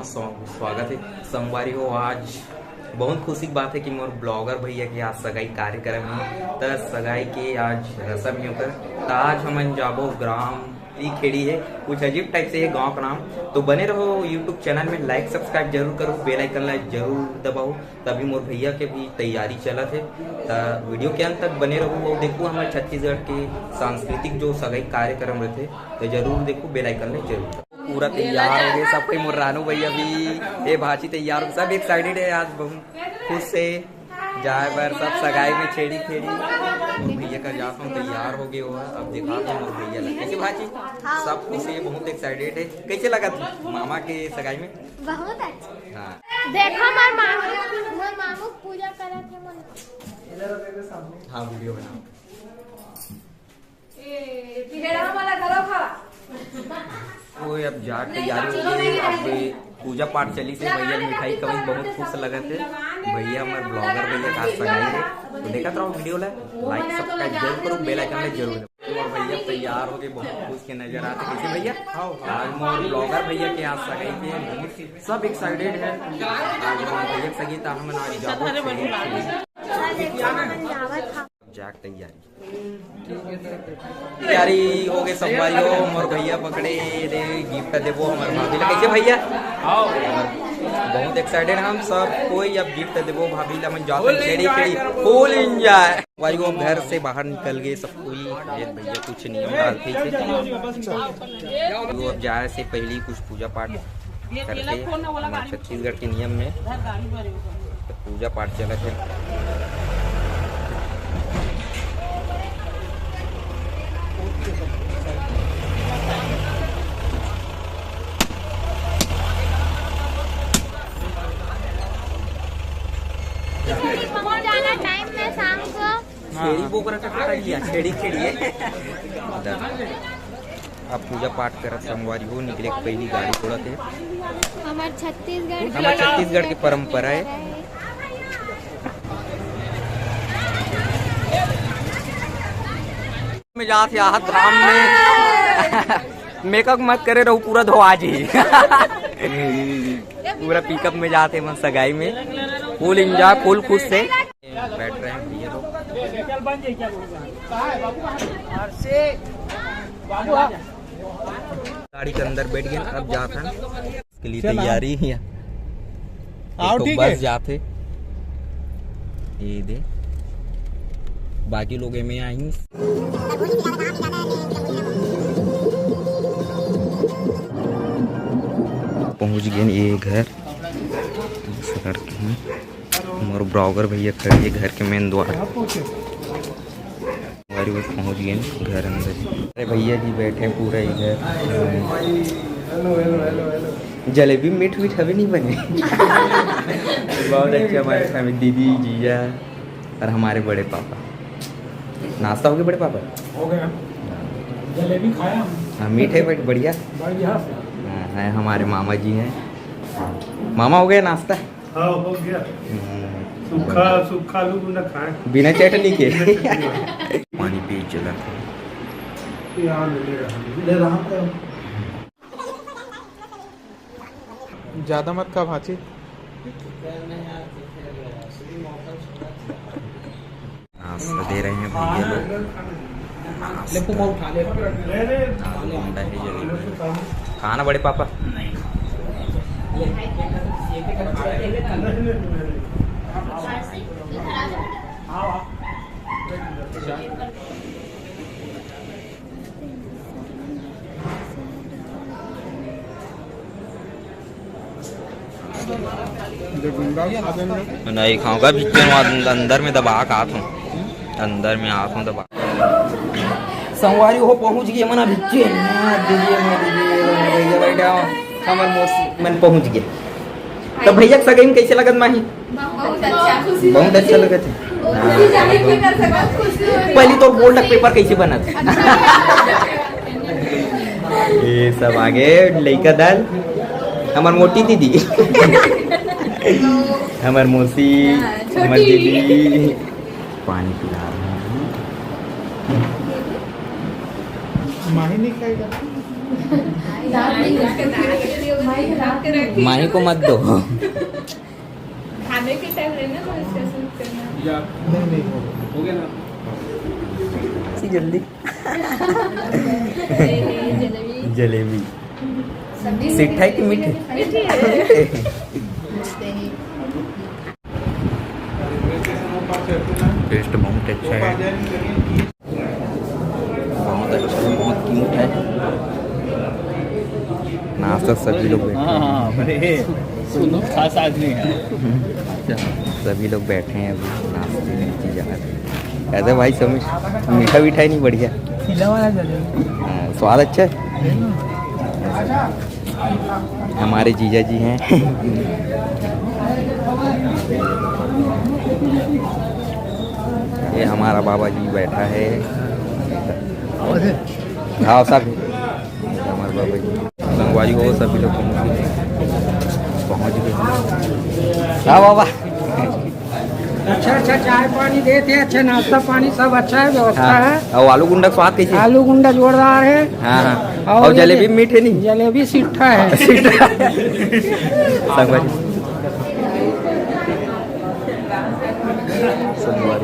स्वागत है संगवारी हो। आज बहुत खुशी की बात है कि मोर ब्लॉगर भैया के आज सगाई कार्यक्रम है। तो सगाई के आज रसम ही होकर तो आज हम जाबो ग्राम ई खेड़ी है, कुछ अजीब टाइप से है गांव का नाम। तो बने रहो यूट्यूब चैनल में, लाइक सब्सक्राइब जरूर करो, बेल आइकन ला जरूर दबाओ। तभी मोर भैया के भी तैयारी चलत है। तो वीडियो के अंत तक बने रहो और देखो हमारे छत्तीसगढ़ के सांस्कृतिक जो सगाई कार्यक्रम रहते तो जरूर देखो, बेल आइकन में जरूर। पूरा तैयार हो गए सब कोई, मोर रानू भैया भी ये भाची तैयार हो, सब एक्साइटेड है। आज बहुत खुश से जाए बार सब सगाई में छेड़ी भैया का जाता हूँ तैयार हो गए हो। अब देखा तो भैया लगे कैसे भाजी, सब खुश है, बहुत एक्साइटेड है। कैसे लगा था मामा के सगाई में? बहुत अच्छा। हाँ देखो मोर मामू पूजा करत है मन। हाँ वीडियो बनाओ। वो अब जा तैयारी हो गई, अब पूजा पाठ चली से भैया मिठाई कभी बहुत खुश लगे थे। भैया हमारे ब्लॉगर भैया का सगाई है तो देखा रहो वीडियो ला, लाइक सब्सक्राइब जरूर करो, बेल आइकन में जरूर। और भैया तैयार हो गए, बहुत खुश के नजर आते। कैसे भैया आज मोर ब्लॉगर भैया के आज सगाई पे सब एक्साइटेड है। आज मोर भैया सगी था हम आज जाबो जाग तैयारी हो गई सब भाई हो। मोर भैया पकड़े दे गिफ्ट देवो हमारे भाभी ला। कैसे भैया बहुत एक्साइटेड हम सब कोई, अब गिफ्ट देवो भाभी ला। मन जाते खेड़ी खेड़ी फुल एंजॉय। भाई वो घर से बाहर निकल गए सब कोई, भैया कुछ नियम डालते थे। वो अब जाए से पहले कुछ पूजा पाठ करते हमारे छत्तीसगढ़ के नियम में तो पूजा पाठ चला है। टाइम में शाम को छेड़ी बोकरा का लिया, छेड़ी खेड़िए। अब पूजा पाठ करत संगवारी हो, निकले पहली गाड़ी थोड़ा थे। हमारे छत्तीसगढ़ की परंपरा है। में जाते आहत राम में मेकअप मत करे रहो, पूरा धोआ जी। पूरा पिकअप में जाते मन सगाई में, फुल एंजॉय, फुल खुश से बैठ रहे हैं भैया लोग। गाड़ी के अंदर बैठ गए, अब जाता है इसके लिए तैयारी है। तो बस जाते ये दे, बाकी लोग में आएंगे। पहुंच गए ये घर, और ब्लॉगर भैया खड़े है घर के मेन द्वार। पहुंच गए घर अंदर। अरे भैया जी बैठे पूरा इधर। जलेबी मीठ मीठ अभी नहीं बने। बहुत अच्छे हमारे फैमिली, दीदी जीजा और हमारे बड़े पापा। नाश्ता हो गया बड़े पापा? हो गया, जलेबी खाया। हाँ मीठे बढ़िया बढ़िया है। हमारे मामा जी हैं। मामा हो गया नाश्ता? हाँ हो गया। सूखा लोग न खाए बिना चटनी के। पानी पी चला ज्यादा मत खा भाची। नाश्ता दे रहे हैं भैया लोग। खाना बड़े पापा नहीं खाऊंगा, अंदर में दबा के आता हूँ, अंदर में आता हूँ दबा। संगवारी हो पहुँच गए मना भिच्चे भैया बैठा हमारे मन पहुँच गए। तो भैया सगाई में कैसे लगत माही? बहुत अच्छा लगा था। पहले तो गोल्ड पेपर कैसे बना था। ये सब आगे लड़का दाल, हमार मोटी दीदी, हमार मौसी, हमार दीदी पानी पिला रहे हैं। माही नहीं खाएगा। माही को मत दो। खाने के टाइम लेना तो इसका सूट करना। हो गया ना। सी जल्दी। जलेबी सिट्ठा है कि मीठे? टेस्ट बहुत अच्छा है, बहुत अच्छा, बहुत क्यूट है। नाश्ता सभी लोग बैठे हैं। सुनो खास आदमी है। सभी लोग बैठे हैं अभी नाश्ते में जा रहे हैं। कैसे भाई समीर, मीठा मीठा ही नहीं बढ़िया? हाँ, स्वाद अच्छा है। हमारे जीजा जी हैं। ये हमारा बाबा जी बैठा है। हाँ सब हमारे बाबा जी संगवारी हो, सभी लोग पहुँच गए। हाँ बाबा, अच्छा अच्छा चाय पानी देते हैं, अच्छा नाश्ता पानी सब अच्छा है, व्यवस्था है। और आलू गुंडा का स्वाद कैसे? आलू गुंडा जोरदार है। हाँ हाँ, और जलेबी मीठे नहीं? जलेबी सिट्ठा है। संगवारी संगवारी